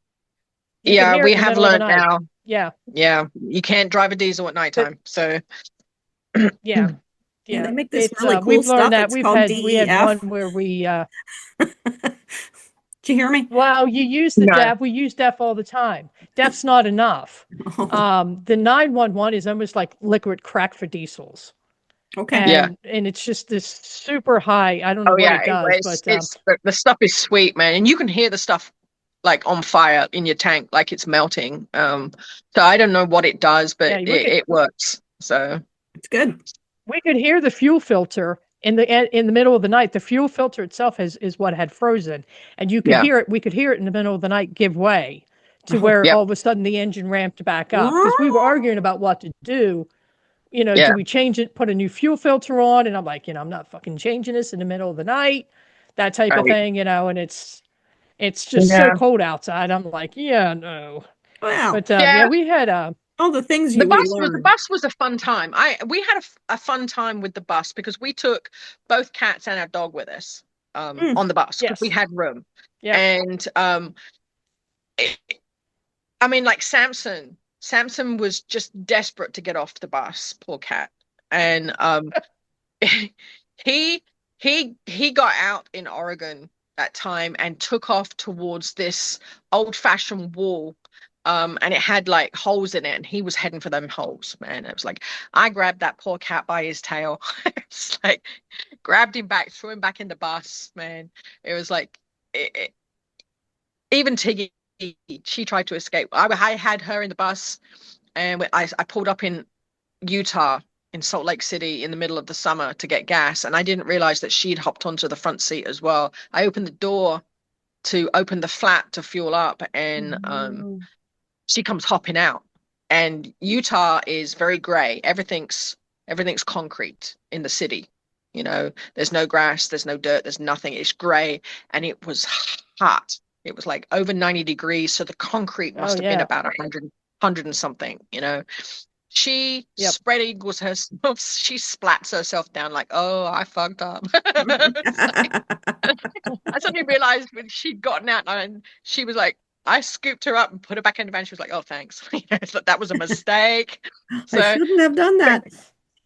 You can yeah, hear it we in the have middle of the learned night. now. Yeah. Yeah, you can't drive a diesel at But nighttime. So yeah. Yeah, they Yeah. make this It's really cool we've learned stuff. that It's called we had one DEF. where we Did you hear me? well, you use the no. DEF. We use DEF all the time. DEF's not enough. Oh, The 911 is almost like liquid crack for diesels. okay. Yeah. And it's just this super high. I don't know Oh what yeah, it does, but it's the stuff is sweet, man, and you can hear the stuff like on fire in your tank, like it's melting. So I don't know what it does, but yeah, it works. So It's good. we could hear the fuel filter in the middle of the night. The fuel filter itself is what had frozen, and you could yeah, hear it. We could hear it in the middle of the night give way to Oh, where yep, all of a sudden the engine ramped back up because we were arguing about what to do. You know, yeah, do we change it, put a new fuel filter on? And I'm like, you know, I'm not fucking changing this in the middle of the night, that type of right, thing, you know, and it's just so yeah, cold outside. I'm like, yeah, no. well, But yeah, yeah. we had all the things we The learn. bus was a fun time. We had a fun time with the bus because we took both cats and our dog with us Mm, on the bus because we yes, had room. yeah. And it, I mean, like Samson was just desperate to get off the bus, poor cat. And he he got out in Oregon that time and took off towards this old-fashioned wall. And it had like holes in it, and he was heading for them holes, man. It was like I grabbed that poor cat by his tail. It's like grabbed him back, threw him back in the bus, man. It was like even Tiggy, she tried to escape. I had her in the bus, and I pulled up in Utah in Salt Lake City in the middle of the summer to get gas, and I didn't realize that she'd hopped onto the front seat as well. I opened the door to open the flap to fuel up, and mm, she comes hopping out. And Utah is very gray. Everything's concrete in the city. You know, there's no grass, there's no dirt, there's nothing. It's gray, and it was hot. It was like over 90 degrees, so the concrete Oh must have been yeah. about 100 and something, you know. She Yep. spread eagles herself. She splats herself down like, oh, I fucked up. It's like, I suddenly realized when she'd gotten out and she was like, I scooped her up and put her back in the van. She was like, oh, thanks. You know, so that was a mistake. I So shouldn't have done that.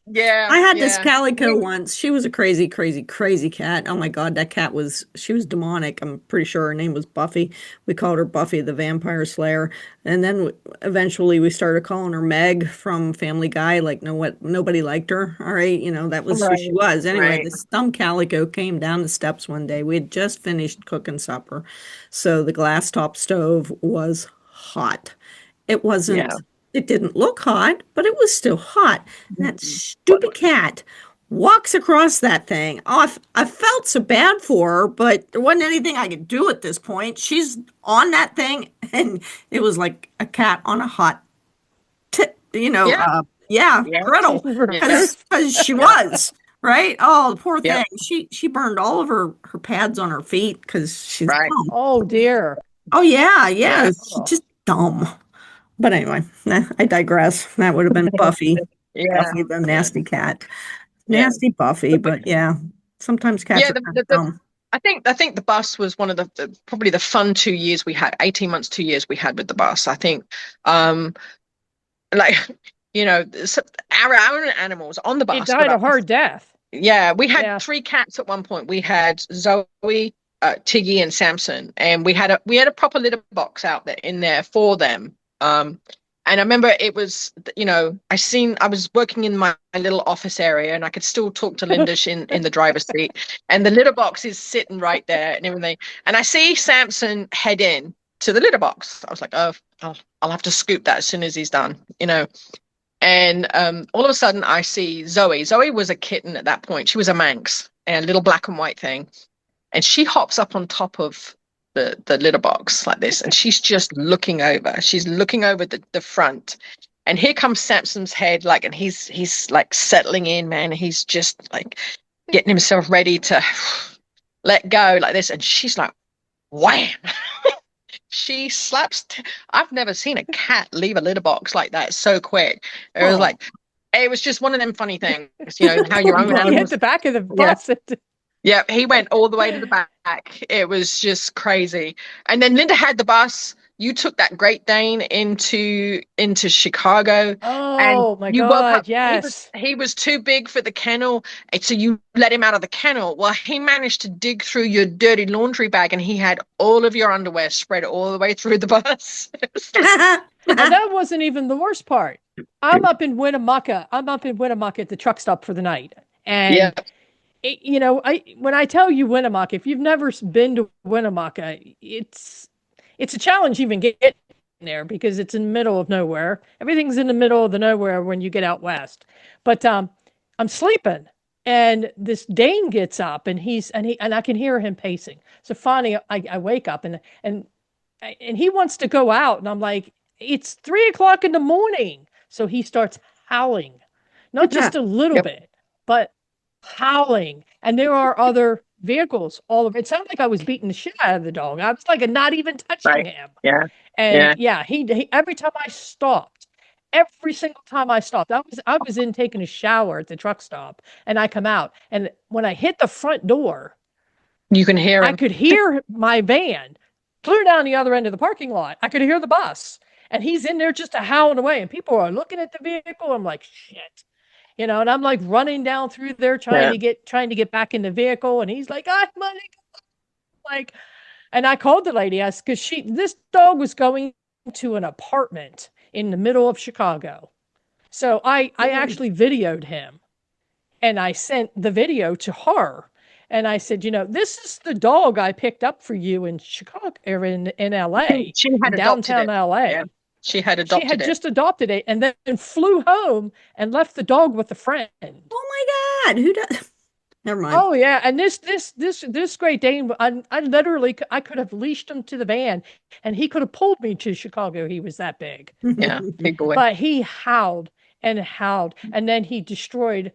yeah, I had this yeah. calico once. She was a crazy, crazy, crazy cat. Oh my God, that cat she was demonic. I'm pretty sure her name was Buffy. We called her Buffy the Vampire Slayer. And then eventually we started calling her Meg from Family Guy. Like, nobody liked her. All right. You know, that was who she Right, was. Anyway, right. this dumb calico came down the steps one day. We had just finished cooking supper. So the glass top stove was hot. It Yeah. wasn't, it didn't look hot, but it was still hot. And that Mhm. stupid cat walks across that thing. Oh, I felt so bad for her, but there wasn't anything I could do at this point. She's on that thing, and it was like a cat on a hot tip, Yeah, yeah, yeah, griddle, yeah, because she yeah, was, right? Oh, the poor yeah. thing. She burned all of her pads on her feet because she's Right. dumb. Oh dear. Oh, yeah, yeah. Yeah. She's Oh, just dumb. But anyway, I digress. That would have been Buffy. Yeah. Buffy the Yeah. nasty cat. Yeah. Nasty Buffy, but yeah, sometimes cats Yeah, are kind of dumb. I think the bus was one of the probably the fun 2 years we had, 18 months, 2 years we had with the bus. I think um like our own animals on the it bus, but died a hard death. yeah, we had Yeah. 3 cats at one point. We had Zoe, Tiggy, and Samson, and we had a proper litter box out there in there for them. And I remember it was, I was working in my little office area, and I could still talk to Linda in the driver's seat, and the litter box is sitting right there and everything. And I see Samson head in to the litter box. I was like, oh, I'll have to scoop that as soon as he's done, you know. And all of a sudden, I see Zoe. Zoe was a kitten at that point. She was a Manx, a little black and white thing. And she hops up on top of the litter box like this. And she's just looking over. She's looking over the front. And here comes Samson's head, like, and he's like settling in, man. He's just like getting himself ready to let go like this. And she's like, wham. She slaps. I've never seen a cat leave a litter box like that so quick. It was Oh, like, it was just one of them funny things, how your own He hit animals. the back of the Yeah, bus. yeah. He went all the way to the back. It was just crazy. And then Linda had the bus. You took that Great Dane into Chicago, and Oh my you woke up. God, yes. He was too big for the kennel, and so you let him out of the kennel. Well, he managed to dig through your dirty laundry bag, and he had all of your underwear spread all the way through the bus. It was like, And that wasn't even the worst part. I'm up in Winnemucca. I'm up in Winnemucca at the truck stop for the night. yeah, And when I tell you Winnemucca, if you've never been to Winnemucca, it's a challenge even getting there because it's in the middle of nowhere. Everything's in the middle of the nowhere when you get out west. But I'm sleeping, and this Dane gets up, and I can hear him pacing. So finally, I wake up, and he wants to go out, and I'm like, it's 3 o'clock in the morning. So he starts howling, not just a little yep, bit, but howling. And there are other vehicles all over. It sounded like I was beating the shit out of the dog. I was like not even touching right, him. yeah, And yeah, yeah, he every time I stopped, every single time I stopped, I was in taking a shower at the truck stop, and I come out, and when I hit the front door, you can hear I him. could hear my van clear down the other end of the parking lot. I could hear the bus, and he's in there just howling away, and people are looking at the vehicle. I'm like, shit. And I'm like running down through there Yeah, trying to get back in the vehicle, and he's like, I'm like, and I called the lady, because this dog was going to an apartment in the middle of Chicago. So I actually videoed him, and I sent the video to her. And I said, this is the dog I picked up for you in Chicago, or in LA, she had in adopted downtown it. Yeah, LA. she had She had adopted it. just adopted it and then flew home and left the dog with a friend. oh my God, who does? Never mind. Oh yeah, and this Great Dane, I literally I could have leashed him to the van, and he could have pulled me to Chicago. He was that big, Yeah, big boy. but he howled, and then he destroyed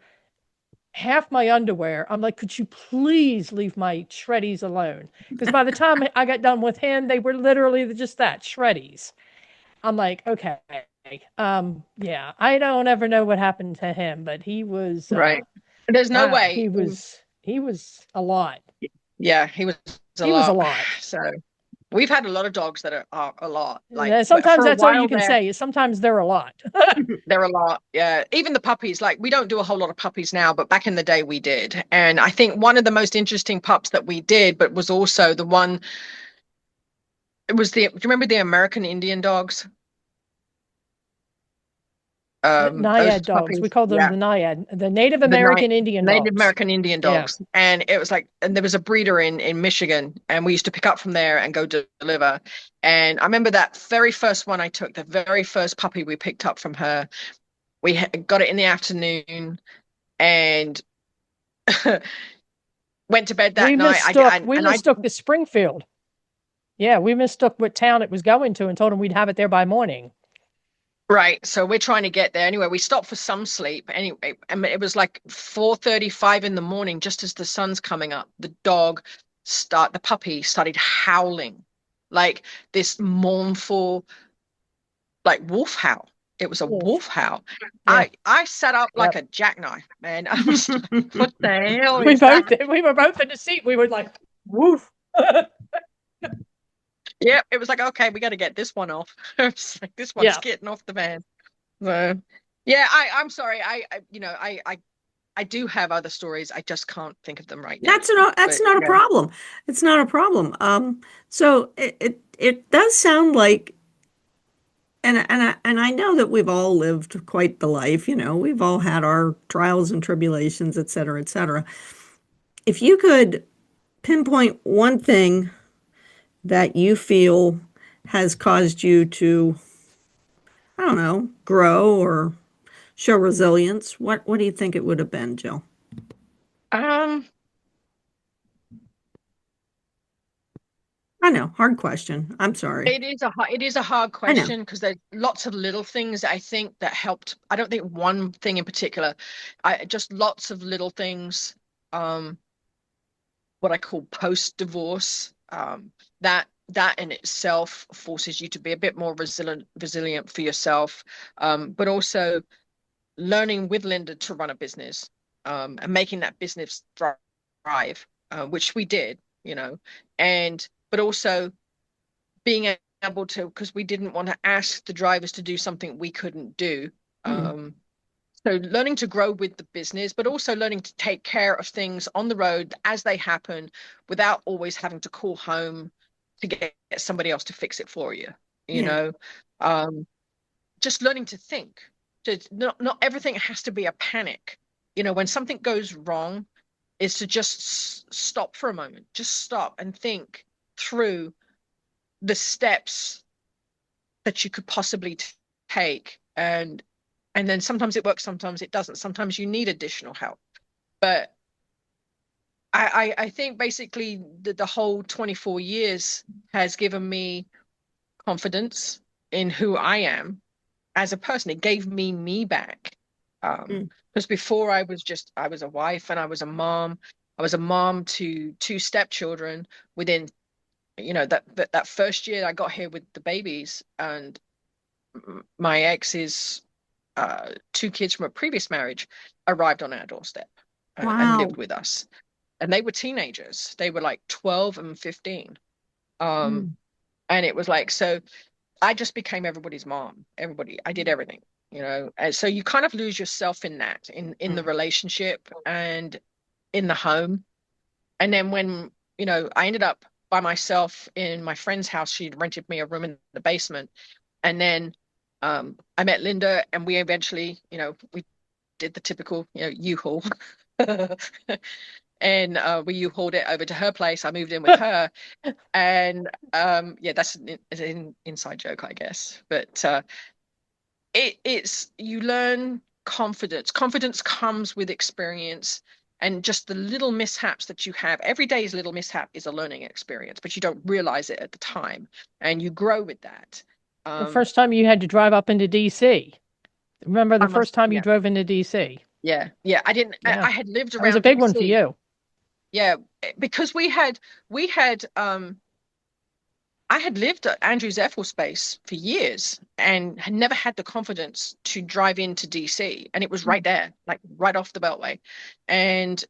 half my underwear. I'm like, could you please leave my shreddies alone? Because by the time I got done with him, they were literally just that shreddies. I'm like, okay, yeah, I don't ever know what happened to him, but Right. There's no he way. was a lot. Yeah, he was a He was a lot. lot. So we've had a lot of dogs that are a lot. Like Yeah, sometimes for a that's all you while can there, say. Is sometimes they're a lot. they're a lot. Yeah. Even the puppies, like we don't do a whole lot of puppies now, but back in the day we did. And I think one of the most interesting pups that we did, but was also the one, it was do you remember the American Indian dogs? Those Naiad dogs. We puppies. call them Yeah. the Naiad, the Native The American Indian Native dogs. American Indian Yeah. dogs. And it was like, and there was a breeder in Michigan, and we used to pick up from there and go deliver. And I remember that very first one I took, the very first puppy we picked up from her. We got it in the afternoon and went to bed that night. We mistook the Springfield. Yeah, we mistook what town it was going to and told them we'd have it there by morning. Right. So we're trying to get there. Anyway, we stopped for some sleep. Anyway, I mean, it was like 4:35 in the morning, just as the sun's coming up. The puppy started howling like this mournful, like wolf howl. It was a wolf howl. Yeah. I sat up like a jackknife, man. I was like, what the hell We is that? we were both in the seat. We were like, woof. Yeah, it was like, okay, we got to get this one off. It's like this one's getting off the van. So, yeah, I'm sorry. I do have other stories. I just can't think of them right now. That's not a problem. It's not a problem. So it does sound like, and I know that we've all lived quite the life, we've all had our trials and tribulations, et cetera, et cetera. If you could pinpoint one thing that you feel has caused you to, I don't know, grow or show resilience, what do you think it would have been, Jill? I know, hard question. I'm sorry. It is a hard question because there's lots of little things I think that helped. I don't think one thing in particular. Just lots of little things. What I call post-divorce. That in itself forces you to be a bit more resilient for yourself, but also learning with Linda to run a business, and making that business thrive, which we did, and but also being able to, because we didn't want to ask the drivers to do something we couldn't do. So learning to grow with the business, but also learning to take care of things on the road as they happen without always having to call home to get somebody else to fix it for you, just learning to think. Not everything has to be a panic. When something goes wrong, is to just stop for a moment, just stop and think through the steps that you could possibly take, and then sometimes it works, sometimes it doesn't, sometimes you need additional help. But I think basically the whole 24 years has given me confidence in who I am as a person. It gave me back, because before I was a wife and I was a mom. I was a mom to two stepchildren within that first year I got here with the babies, and my ex's two kids from a previous marriage arrived on our doorstep and lived with us, and they were teenagers. They were like 12 and 15. And it was like, so I just became everybody's mom. I did everything, and so you kind of lose yourself in that, in the relationship and in the home. And then when I ended up by myself in my friend's house. She'd rented me a room in the basement. And then I met Linda, and we eventually, we did the typical, U-Haul. And we U-Hauled it over to her place. I moved in with her. And yeah, that's an inside joke, I guess. But it's, you learn confidence. Confidence comes with experience. and just the little mishaps that you have. Every day's little mishap is a learning experience, but you don't realize it at the time, and you grow with that. The first time you had to drive up into DC. Remember the first time you Yeah, drove into DC? yeah. I didn't. Yeah. I had lived That was a around big one for DC. you. Yeah, because I had lived at Andrews Air Force Base for years and had never had the confidence to drive into DC. And it was right there, like right off the Beltway. And,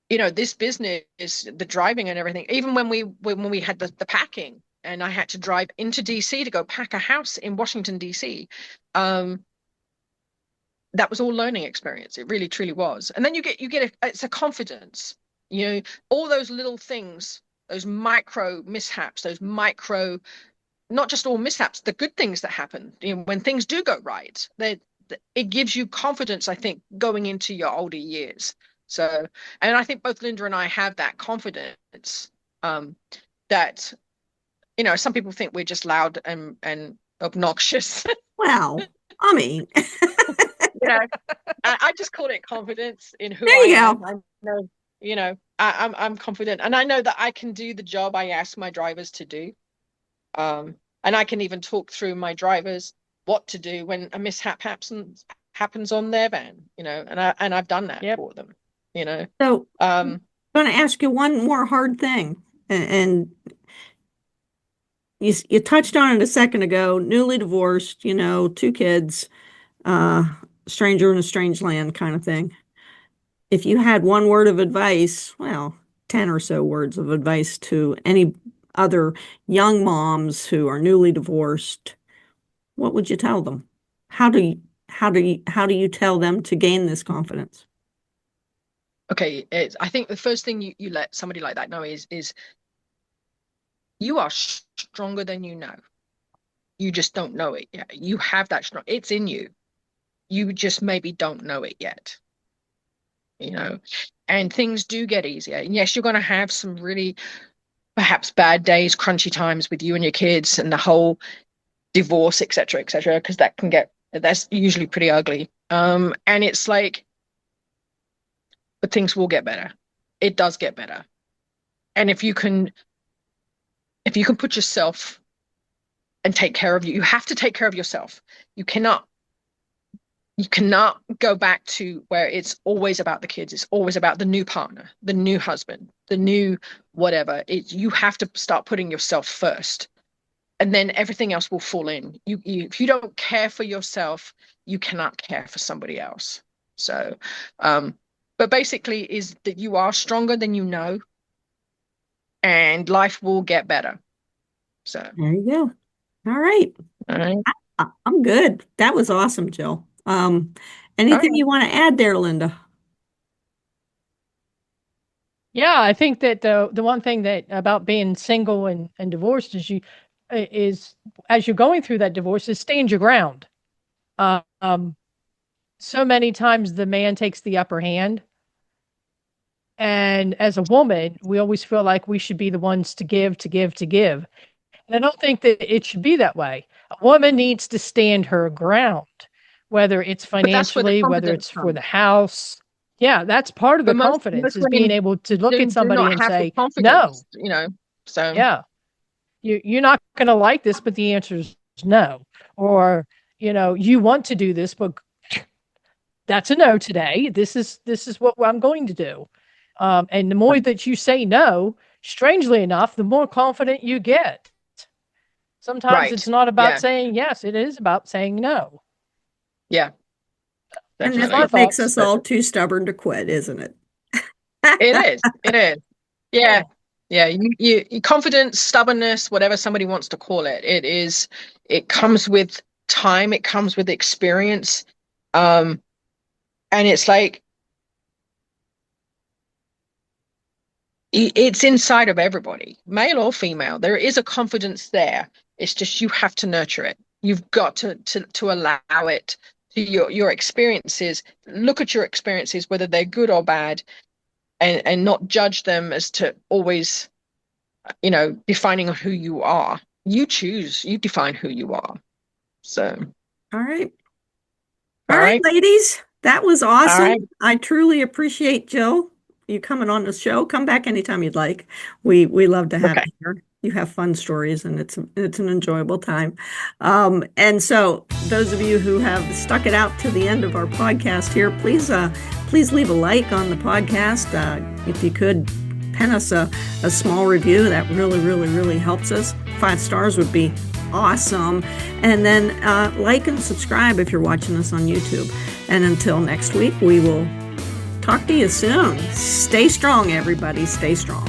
this business, the driving and everything, even when we had the packing and I had to drive into DC to go pack a house in Washington, DC, that was all learning experience. It really, truly was. And then it's a confidence, all those little things, those micro mishaps, not just all mishaps, the good things that happen, when things do go right, it gives you confidence, I think, going into your older years. So, and I think both Linda and I have that confidence, that, some people think we're just loud and obnoxious. Well, I mean, I just call it confidence in who there you I am. go. I know, I'm confident, and I know that I can do the job I ask my drivers to do. And I can even talk through my drivers what to do when a mishap happens on their van, and I've done that for them, So Um, I'm going to ask you one more hard thing, and you touched on it a second ago. Newly divorced, 2 kids, stranger in a strange land kind of thing. If you had one word of advice, well, 10 or so words of advice to any other young moms who are newly divorced, what would you tell them? How do you tell them to gain this confidence? okay, I think the first thing you let somebody like that know is you are stronger than you know. You just don't know it yet. You have that strong. It's in you. You just maybe don't know it yet. And things do get easier. And yes, you're going to have some really perhaps bad days, crunchy times with you and your kids and the whole divorce, etc., because that's usually pretty ugly. And it's like, but things will get better. It does get better. And if you can put yourself and take care of you have to take care of yourself. You cannot go back to where it's always about the kids. It's always about the new partner, the new husband, the new whatever. You have to start putting yourself first, and then everything else will fall in. If you don't care for yourself, you cannot care for somebody else. So, but basically is that you are stronger than you know, and life will get better. So There you go. All right. all right. I'm good. That was awesome, Jill. All Anything right. you want to add there, Linda? Yeah, I think that the one thing that about being single and divorced is as you're going through that divorce is stand your ground. Um, so many times the man takes the upper hand, and as a woman, we always feel like we should be the ones to give, to give, to give. And I don't think that it should be that way. A woman needs to stand her ground, whether it's But that's where the financially, whether confidence it's for comes. the house. Yeah, that's part of the But confidence most is being women able to look at do somebody not and have the say, no, confidence. So yeah, you're not going to like this, but the answer is no. Or, you want to do this, but that's a no today. This is what I'm going to do. And the more that you say no, strangely enough, the more confident you get. Sometimes right. it's not about Yeah. saying yes, it is about saying no. Yeah. And Just that's my Definitely. what makes thoughts. us all too stubborn to quit, isn't it? It is. It is. Yeah. Yeah. Yeah. You confidence, stubbornness, whatever somebody wants to call it. It comes with time. It comes with experience. Um, and it's like it's inside of everybody, male or female. There is a confidence there. It's just you have to nurture it. You've got to allow it to your experiences. Look at your experiences, whether they're good or bad, and not judge them as to always, defining who you are. You define who you are. So, All right. All all right, right. ladies. That was awesome. right. I truly appreciate Jill you coming on the show. Come back anytime you'd like. We love to have Okay. you here. You have fun stories, and it's an enjoyable time. And so, those of you who have stuck it out to the end of our podcast here, please leave a like on the podcast. If you could pen us a small review, that really, really, really helps us. 5 stars would be awesome. And then like and subscribe if you're watching us on YouTube. And until next week, we will talk to you soon. Stay strong, everybody. Stay strong.